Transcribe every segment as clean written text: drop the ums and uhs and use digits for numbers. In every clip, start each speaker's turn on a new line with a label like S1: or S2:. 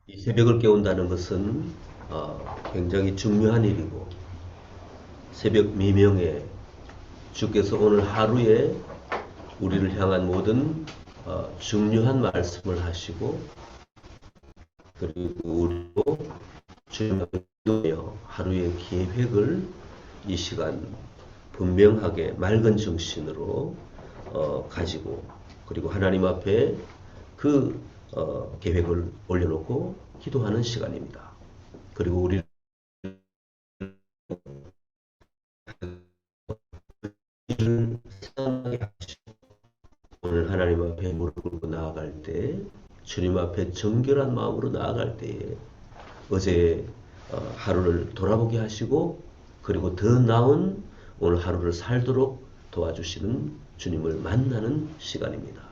S1: 이 새벽을 깨운다는 것은 굉장히 중요한 일이고 새벽 미명에 주께서 오늘 하루에 우리를 향한 모든 중요한 말씀을 하시고 그리고 우리도 주님의 하루의 계획을 이 시간 분명하게 맑은 정신으로 가지고 그리고 하나님 앞에 그 계획을 올려놓고 기도하는 시간입니다. 그리고 우리를 생각하게 하시고 오늘 하나님 앞에 무릎 꿇고 나아갈 때 주님 앞에 정결한 마음으로 나아갈 때에 어제 하루를 돌아보게 하시고 그리고 더 나은 오늘 하루를 살도록 도와주시는 주님을 만나는 시간입니다.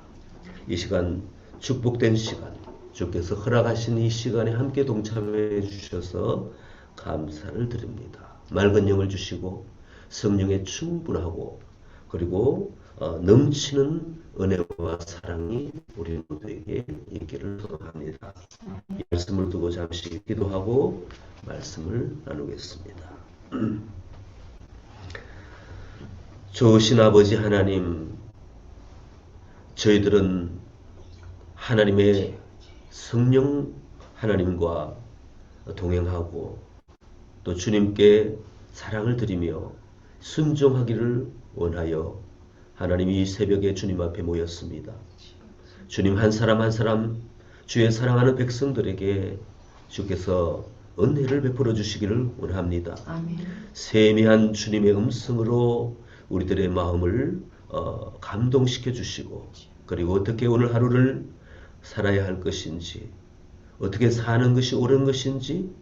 S1: 이 시간 축복된 시간, 주께서 허락하신 이 시간에 함께 동참해 주셔서 감사를 드립니다. 맑은 영을 주시고 성령에 충분하고 그리고 넘치는 은혜와 사랑이 우리 모두에게 있기를 소망합니다. 이 말씀을 두고 잠시 기도하고 말씀을 나누겠습니다. 좋으신 아버지 하나님, 저희들은 하나님의 성령 하나님과 동행하고 또 주님께 사랑을 드리며 순종하기를 원하여 하나님이 이 새벽에 주님 앞에 모였습니다. 주님 한 사람 한 사람 주의 사랑하는 백성들에게 주께서 은혜를 베풀어 주시기를 원합니다. 아멘. 세미한 주님의 음성으로 우리들의 마음을 감동시켜 주시고 그리고 어떻게 오늘 하루를 살아야 할 것인지 어떻게 사는 것이 옳은 것인지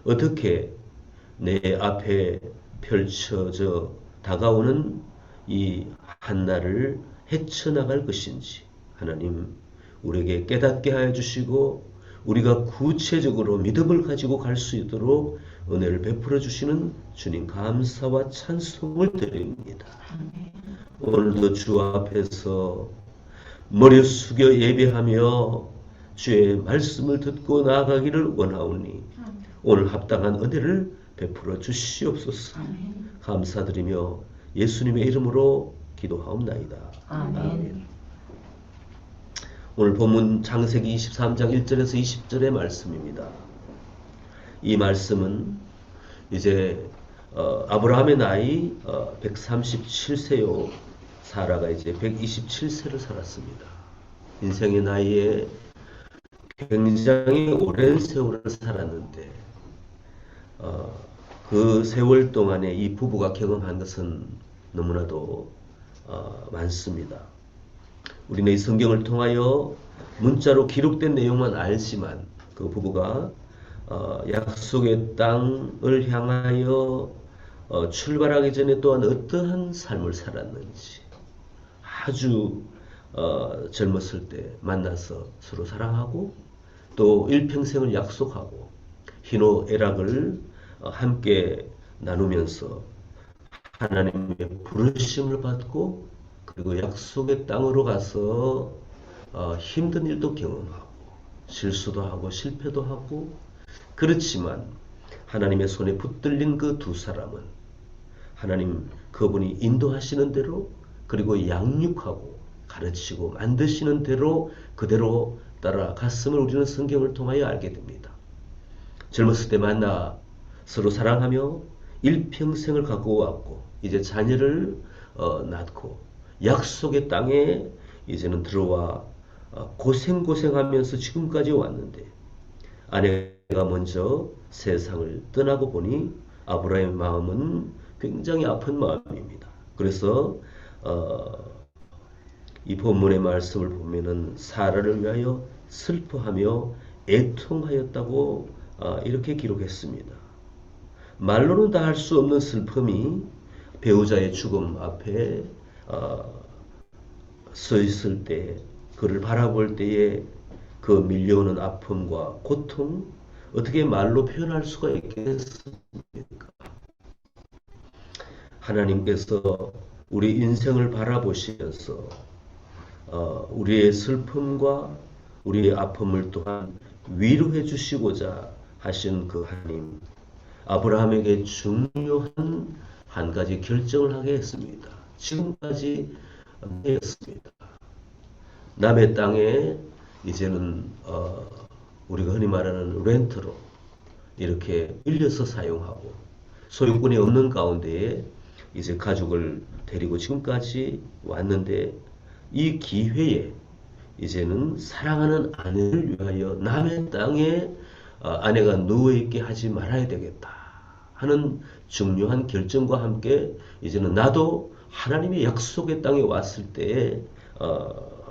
S1: 어떻게 내 앞에 펼쳐져 다가오는 이 한날을 헤쳐나갈 것인지 하나님 우리에게 깨닫게 하여 주시고 우리가 구체적으로 믿음을 가지고 갈 수 있도록 은혜를 베풀어 주시는 주님 감사와 찬송을 드립니다. 오늘도 주 앞에서 머리 숙여 예배하며 주의 말씀을 듣고 나아가기를 원하오니 오늘 합당한 은혜를 베풀어 주시옵소서. 감사드리며 예수님의 이름으로 기도하옵나이다. 아멘. 오늘 본문 창세기 23장 1절에서 20절의 말씀입니다. 이 말씀은 이제 아브라함의 나이 137세요. 사라가 이제 127세를 살았습니다. 인생의 나이에 굉장히 오랜 세월을 살았는데 그 세월 동안에 이 부부가 경험한 것은 너무나도 많습니다. 우리는 이 성경을 통하여 문자로 기록된 내용만 알지만 그 부부가 약속의 땅을 향하여 출발하기 전에 또한 어떠한 삶을 살았는지 아주 젊었을 때 만나서 서로 사랑하고 또 일평생을 약속하고 희노애락을 함께 나누면서 하나님의 부르심을 받고 그리고 약속의 땅으로 가서 힘든 일도 경험하고 실수도 하고 실패도 하고 그렇지만 하나님의 손에 붙들린 그 두 사람은 하나님 그분이 인도하시는 대로 그리고 양육하고 가르치고 만드시는 대로 그대로 따라갔음을 우리는 성경을 통하여 알게 됩니다. 젊었을 때 만나 서로 사랑하며 일평생을 갖고 왔고 이제 자녀를 낳고 약속의 땅에 이제는 들어와 고생하면서 지금까지 왔는데 아내가 먼저 세상을 떠나고 보니 아브라함의 마음은 굉장히 아픈 마음입니다. 그래서 이 본문의 말씀을 보면은 사라를 위하여 슬퍼하며 애통하였다고 이렇게 기록했습니다. 말로는 다 할 수 없는 슬픔이 배우자의 죽음 앞에 서 있을 때 그를 바라볼 때에 그 밀려오는 아픔과 고통 어떻게 말로 표현할 수가 있겠습니까? 하나님께서 우리 인생을 바라보시면서 우리의 슬픔과 우리의 아픔을 또한 위로해 주시고자 하신 그 하나님, 아브라함에게 중요한 한 가지 결정을 하게 했습니다. 지금까지 했습니다. 남의 땅에 이제는 우리가 흔히 말하는 렌트로 이렇게 빌려서 사용하고 소유권이 없는 가운데에 이제 가족을 데리고 지금까지 왔는데 이 기회에 이제는 사랑하는 아내를 위하여 남의 땅에 아내가 누워있게 하지 말아야 되겠다 하는 중요한 결정과 함께 이제는 나도 하나님의 약속의 땅에 왔을 때에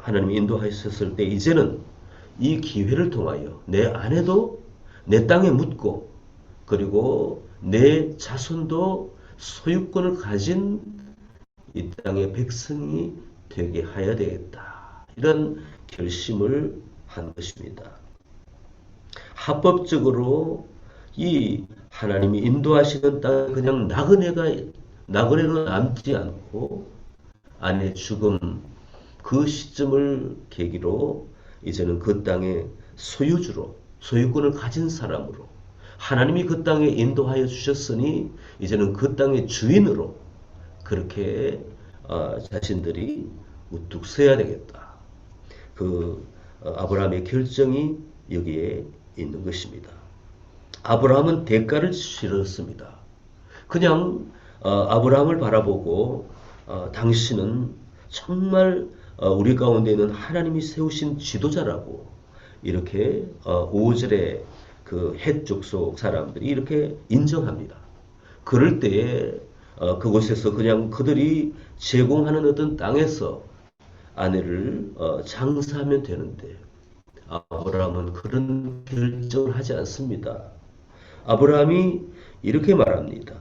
S1: 하나님이 인도하셨을 때 이제는 이 기회를 통하여 내 아내도 내 땅에 묻고 그리고 내 자손도 소유권을 가진 이 땅의 백성이 되게 하여야 되겠다. 이런 결심을 한 것입니다. 합법적으로 이 하나님이 인도하시는 땅 그냥 나그네로 남지 않고 아내 죽음 그 시점을 계기로 이제는 그 땅의 소유주로 소유권을 가진 사람으로 하나님이 그 땅에 인도하여 주셨으니 이제는 그 땅의 주인으로 그렇게 자신들이 우뚝 서야 되겠다. 그 아브라함의 결정이 여기에 있는 것입니다. 아브라함은 대가를 치렀습니다. 그냥 아브라함을 바라보고 당신은 정말 우리 가운데 있는 하나님이 세우신 지도자라고 이렇게 5절에 그 헷 족속 사람들이 이렇게 인정합니다. 그럴 때에 그곳에서 그냥 그들이 제공하는 어떤 땅에서 아내를 장사하면 되는데 아브라함은 그런 결정을 하지 않습니다. 아브라함이 이렇게 말합니다.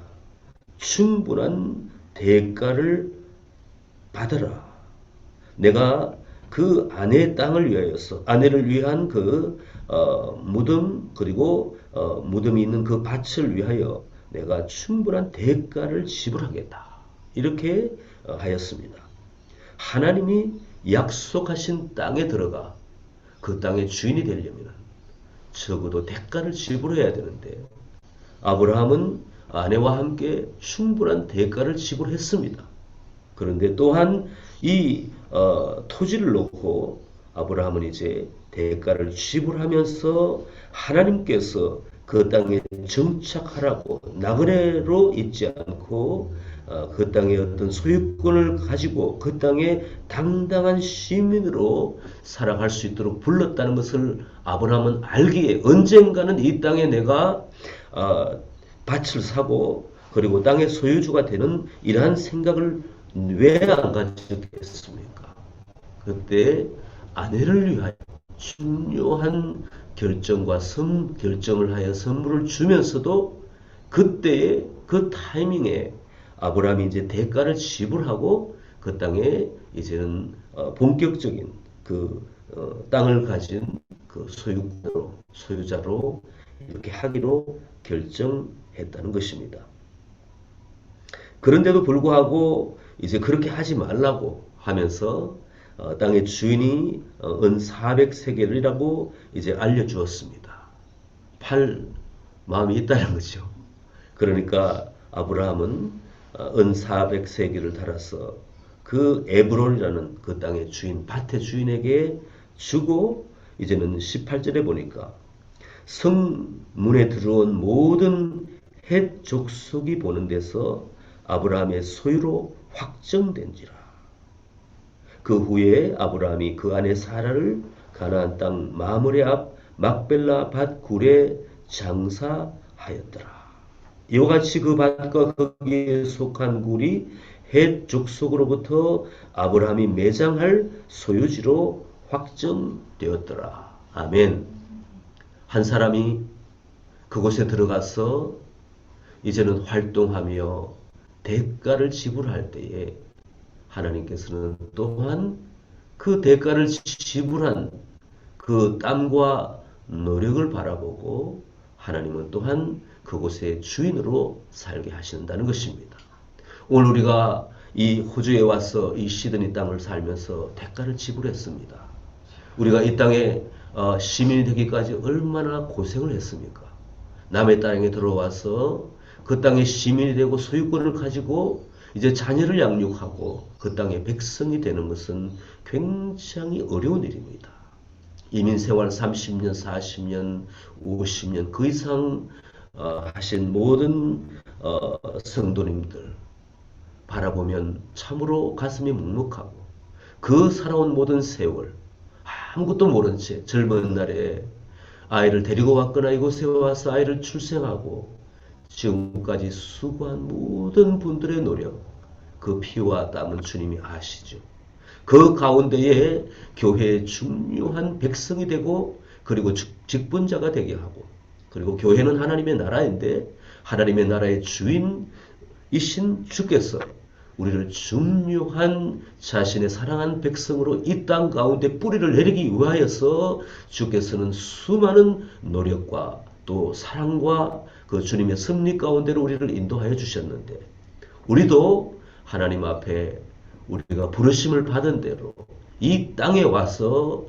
S1: 충분한 대가를 받아라. 내가 그 아내의 땅을 위하여서 아내를 위한 그 무덤 그리고 무덤이 있는 그 밭을 위하여 내가 충분한 대가를 지불하겠다. 이렇게 하였습니다. 하나님이 약속하신 땅에 들어가 그 땅의 주인이 되려면 적어도 대가를 지불해야 되는데 아브라함은 아내와 함께 충분한 대가를 지불했습니다. 그런데 또한 이 토지를 놓고 아브라함은 이제 대가를 지불하면서 하나님께서 그 땅에 정착하라고 나그네로 있지 않고 그 땅의 어떤 소유권을 가지고 그 땅에 당당한 시민으로 살아갈 수 있도록 불렀다는 것을 아브라함은 알기에 언젠가는 이 땅에 내가 밭을 사고 그리고 땅의 소유주가 되는 이러한 생각을 왜 안 가졌겠습니까? 그때 아내를 위하여 중요한 결정과 결정을 하여 선물을 주면서도 그때의 그 타이밍에 아브라함이 이제 대가를 지불하고 그 땅에 이제는 본격적인 그 땅을 가진 그 소유자로 이렇게 하기로 결정했다는 것입니다. 그런데도 불구하고 이제 그렇게 하지 말라고 하면서 땅의 주인이 은 400세겔이라고 이제 알려주었습니다. 팔 마음이 있다는 거죠. 그러니까 아브라함은 은 400세겔을 달아서 그 에브론이라는 그 땅의 주인, 밭의 주인에게 주고 이제는 18절에 보니까 성문에 들어온 모든 헷 족속이 보는 데서 아브라함의 소유로 확정된지라. 그 후에 아브라함이 그 아내 사라를 가나안 땅 마므레 앞 막벨라 밭 굴에 장사하였더라. 이와 같이 그 밭과 거기에 속한 굴이 헷 족속으로부터 아브라함이 매장할 소유지로 확정되었더라. 아멘. 한 사람이 그곳에 들어가서 이제는 활동하며 대가를 지불할 때에 하나님께서는 또한 그 대가를 지불한 그 땀과 노력을 바라보고 하나님은 또한 그곳의 주인으로 살게 하신다는 것입니다. 오늘 우리가 이 호주에 와서 이 시드니 땅을 살면서 대가를 지불했습니다. 우리가 이 땅에 시민이 되기까지 얼마나 고생을 했습니까? 남의 땅에 들어와서 그 땅의 시민이 되고 소유권을 가지고 이제 자녀를 양육하고 그 땅의 백성이 되는 것은 굉장히 어려운 일입니다. 이민 생활 30년, 40년, 50년 그 이상 하신 모든 성도님들 바라보면 참으로 가슴이 묵묵하고 그 살아온 모든 세월 아무것도 모른 채 젊은 날에 아이를 데리고 왔거나 이곳에 와서 아이를 출생하고 지금까지 수고한 모든 분들의 노력, 그 피와 땀은 주님이 아시죠. 그 가운데에 교회의 중요한 백성이 되고 그리고 직분자가 되게 하고 그리고 교회는 하나님의 나라인데 하나님의 나라의 주인이신 주께서 우리를 중요한 자신의 사랑한 백성으로 이 땅 가운데 뿌리를 내리기 위하여서 주께서는 수많은 노력과 또 사랑과 그 주님의 섭리 가운데로 우리를 인도하여 주셨는데 우리도 하나님 앞에 우리가 부르심을 받은 대로 이 땅에 와서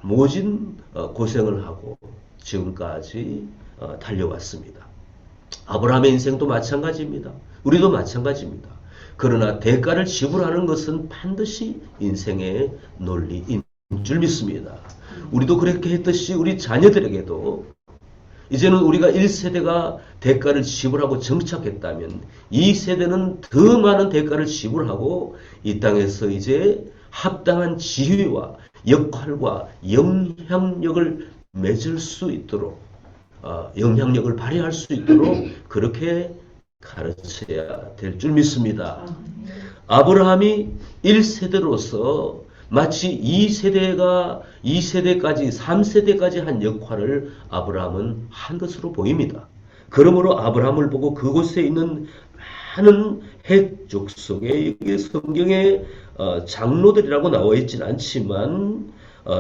S1: 모진 고생을 하고 지금까지 달려왔습니다. 아브라함의 인생도 마찬가지입니다. 우리도 마찬가지입니다. 그러나 대가를 지불하는 것은 반드시 인생의 논리인 줄 믿습니다. 우리도 그렇게 했듯이 우리 자녀들에게도 이제는 우리가 1세대가 대가를 지불하고 정착했다면 2세대는 더 많은 대가를 지불하고 이 땅에서 이제 합당한 지위와 역할과 영향력을 맺을 수 있도록 영향력을 발휘할 수 있도록 그렇게 가르쳐야 될 줄 믿습니다. 아브라함이 1세대로서 마치 2세대까지 3세대까지 한 역할을 아브라함은 한 것으로 보입니다. 그러므로 아브라함을 보고 그곳에 있는 많은 헷 족속에 성경에 장로들이라고 나와 있지는 않지만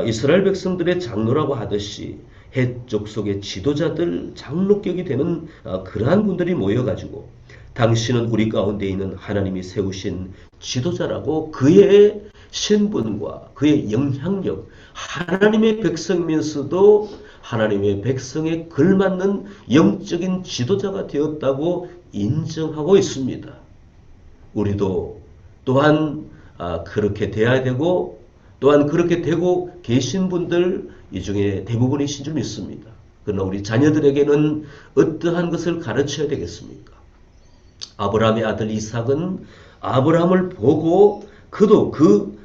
S1: 이스라엘 백성들의 장로라고 하듯이 헷 족속의 지도자들 장로격이 되는 그러한 분들이 모여가지고 당신은 우리 가운데 있는 하나님이 세우신 지도자라고 그의 신분과 그의 영향력, 하나님의 백성이면서도 하나님의 백성에 걸맞는 영적인 지도자가 되었다고 인정하고 있습니다. 우리도 또한 그렇게 돼야 되고 또한 그렇게 되고 계신 분들 이 중에 대부분이신 줄 믿습니다. 그러나 우리 자녀들에게는 어떠한 것을 가르쳐야 되겠습니까? 아브라함의 아들 이삭은 아브라함을 보고 그도 그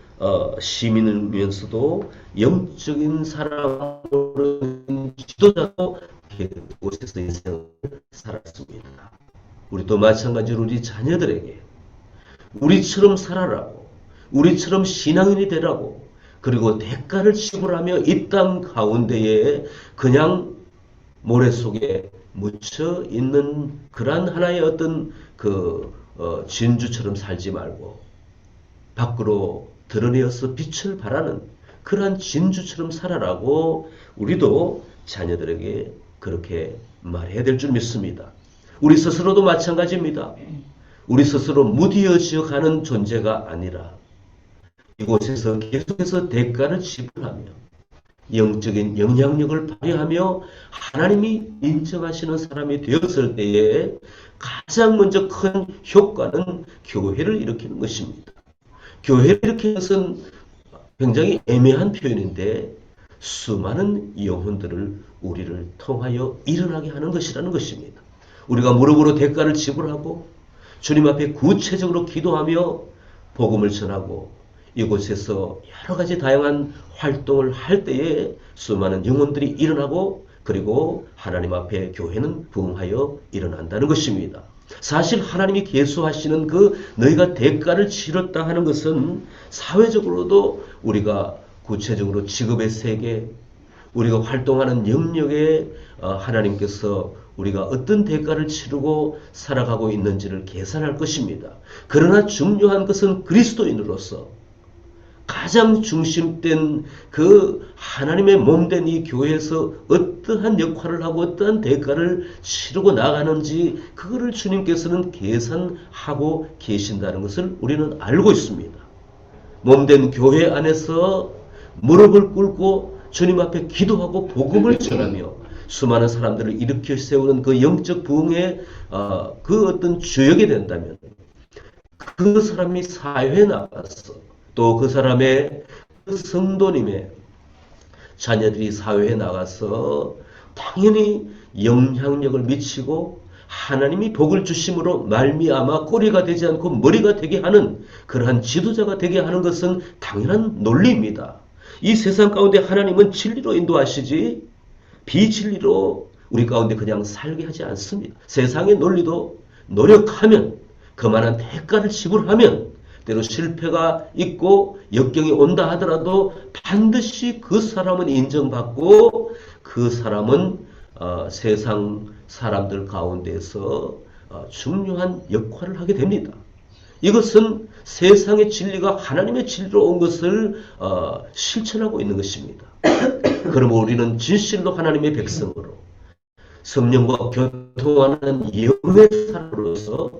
S1: 시민이면서도 영적인 사람으로 지도자로 그곳에서 인생을 살았습니다. 우리도 마찬가지로 우리 자녀들에게 우리처럼 살아라고 우리처럼 신앙인이 되라고 그리고 대가를 지불하며 이 땅 가운데에 그냥 모래 속에 묻혀 있는 그러한 하나의 어떤 진주처럼 살지 말고 밖으로 드러내어서 빛을 발하는 그러한 진주처럼 살아라고 우리도 자녀들에게 그렇게 말해야 될 줄 믿습니다. 우리 스스로도 마찬가지입니다. 우리 스스로 무디어져 가는 존재가 아니라 이곳에서 계속해서 대가를 지불하며 영적인 영향력을 발휘하며 하나님이 인정하시는 사람이 되었을 때에 가장 먼저 큰 효과는 교회를 일으키는 것입니다. 교회를 일으키는 것은 굉장히 애매한 표현인데 수많은 영혼들을 우리를 통하여 일어나게 하는 것이라는 것입니다. 우리가 무릎으로 대가를 지불하고 주님 앞에 구체적으로 기도하며 복음을 전하고 이곳에서 여러 가지 다양한 활동을 할 때에 수많은 영혼들이 일어나고 그리고 하나님 앞에 교회는 부흥하여 일어난다는 것입니다. 사실 하나님이 계수하시는 너희가 대가를 치렀다 하는 것은 사회적으로도 우리가 구체적으로 직업의 세계, 우리가 활동하는 영역에 하나님께서 우리가 어떤 대가를 치르고 살아가고 있는지를 계산할 것입니다. 그러나 중요한 것은 그리스도인으로서 가장 중심된 하나님의 몸된 이 교회에서 어떠한 역할을 하고 어떠한 대가를 치르고 나가는지 그거를 주님께서는 계산하고 계신다는 것을 우리는 알고 있습니다. 몸된 교회 안에서 무릎을 꿇고 주님 앞에 기도하고 복음을 전하며 수많은 사람들을 일으켜 세우는 그 영적 부흥의 그 어떤 주역이 된다면 그 사람이 사회에 나가서 또 그 사람의 그 성도님의 자녀들이 사회에 나가서 당연히 영향력을 미치고 하나님이 복을 주심으로 말미암아 꼬리가 되지 않고 머리가 되게 하는 그러한 지도자가 되게 하는 것은 당연한 논리입니다. 이 세상 가운데 하나님은 진리로 인도하시지 비진리로 우리 가운데 그냥 살게 하지 않습니다. 세상의 논리도 노력하면 그만한 대가를 지불하면 때로 실패가 있고 역경이 온다 하더라도 반드시 그 사람은 인정받고 그 사람은 세상 사람들 가운데서 중요한 역할을 하게 됩니다. 이것은 세상의 진리가 하나님의 진리로 온 것을 실천하고 있는 것입니다. 그러므로 우리는 진실로 하나님의 백성으로 성령과 교통하는 영의 사람으로서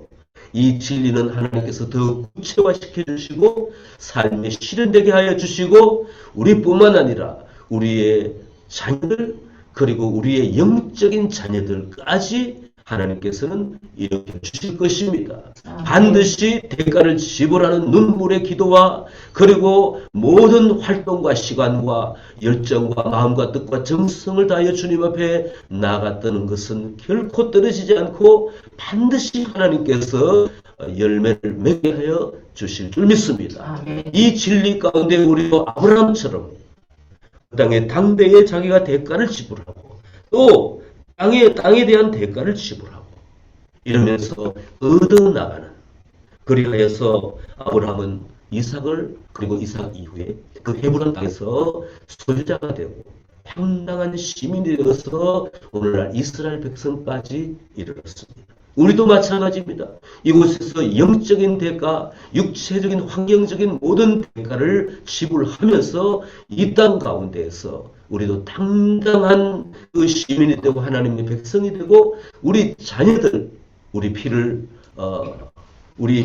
S1: 이 진리는 하나님께서 더 구체화시켜 주시고 삶에 실현되게 하여 주시고 우리뿐만 아니라 우리의 자녀들 그리고 우리의 영적인 자녀들까지 하나님께서는 이렇게 주실 것입니다. 반드시 대가를 지불하는 눈물의 기도와 그리고 모든 활동과 시간과 열정과 마음과 뜻과 정성을 다하여 주님 앞에 나아갔다는 것은 결코 떨어지지 않고 반드시 하나님께서 열매를 맺게 하여 주실 줄 믿습니다. 이 진리 가운데 우리도 아브라함처럼 땅의 당대에 자기가 대가를 지불하고 또 땅에 대한 대가를 지불하고 이러면서 얻어나가는 그리하여서 아브라함은 이삭을 그리고 이삭 이후에 그 헤브론 땅에서 소유자가 되고 황당한 시민이 되어서 오늘날 이스라엘 백성까지 이르렀습니다. 우리도 마찬가지입니다. 이곳에서 영적인 대가, 육체적인 환경적인 모든 대가를 지불하면서 이 땅 가운데에서 우리도 당당한 그 시민이 되고 하나님의 백성이 되고 우리 자녀들, 우리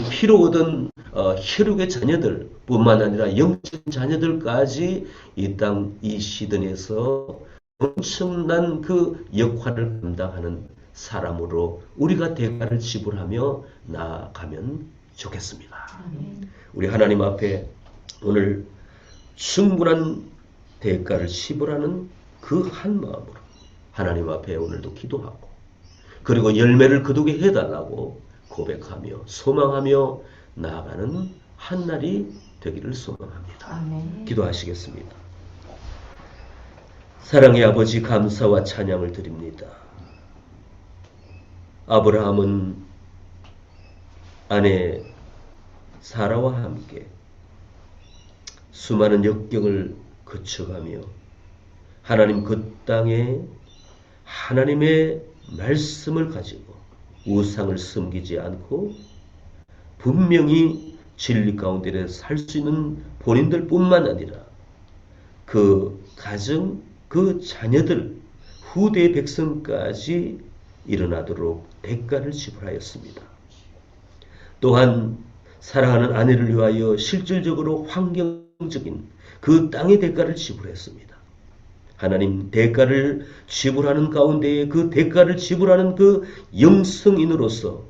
S1: 피로 얻은 혈육의 자녀들 뿐만 아니라 영적인 자녀들까지 이 땅 이 시든에서 엄청난 그 역할을 감당하는 사람으로 우리가 대가를 지불하며 나아가면 좋겠습니다. 우리 하나님 앞에 오늘 충분한 대가를 지불하는 그 한 마음으로 하나님 앞에 오늘도 기도하고 그리고 열매를 거두게 해달라고 고백하며 소망하며 나아가는 한 날이 되기를 소망합니다. 아멘. 기도하시겠습니다. 사랑의 아버지 감사와 찬양을 드립니다. 아브라함은 아내 사라와 함께 수많은 역경을 거쳐가며 하나님 그 땅에 하나님의 말씀을 가지고 우상을 섬기지 않고 분명히 진리 가운데 살 수 있는 본인들 뿐만 아니라 그 가정, 그 자녀들, 후대의 백성까지 일어나도록 대가를 지불하였습니다. 또한 사랑하는 아내를 위하여 실질적으로 환경적인 그 땅의 대가를 지불했습니다. 하나님 대가를 지불하는 가운데에 그 대가를 지불하는 그 영성인으로서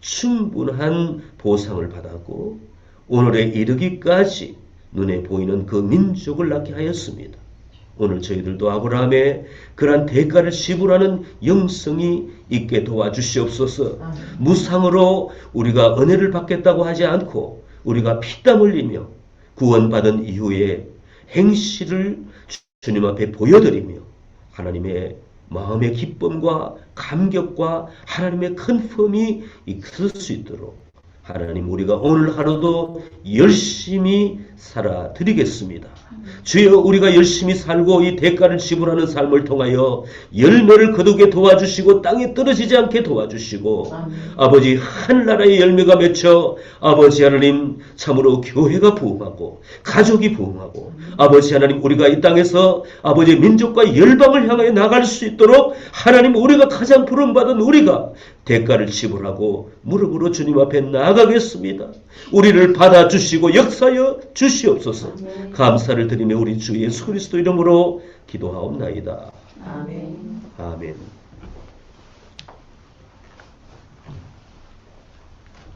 S1: 충분한 보상을 받았고 오늘에 이르기까지 눈에 보이는 그 민족을 낳게 하였습니다. 오늘 저희들도 아브라함의 그러한 대가를 지불하는 영성이 있게 도와주시옵소서. 무상으로 우리가 은혜를 받겠다고 하지 않고 우리가 피땀 흘리며 구원받은 이후에 행실을 주님 앞에 보여드리며 하나님의 마음의 기쁨과 감격과 하나님의 큰 품이 있을 수 있도록 하나님 우리가 오늘 하루도 열심히 살아드리겠습니다. 주여 우리가 열심히 살고 이 대가를 지불하는 삶을 통하여 열매를 거두게 도와주시고 땅에 떨어지지 않게 도와주시고 아버지 하늘나라의 열매가 맺혀 아버지 하나님 참으로 교회가 부흥하고 가족이 부흥하고 아버지 하나님 우리가 이 땅에서 아버지 민족과 열방을 향하여 나갈 수 있도록 하나님 우리가 가장 부름받은 우리가 대가를 지불하고 무릎으로 주님 앞에 나아가겠습니다. 우리를 받아주시고 역사여 주시옵소서. 감사를 드리며 우리 주 예수 그리스도 이름으로 기도하옵나이다.
S2: 아멘.
S1: 아멘.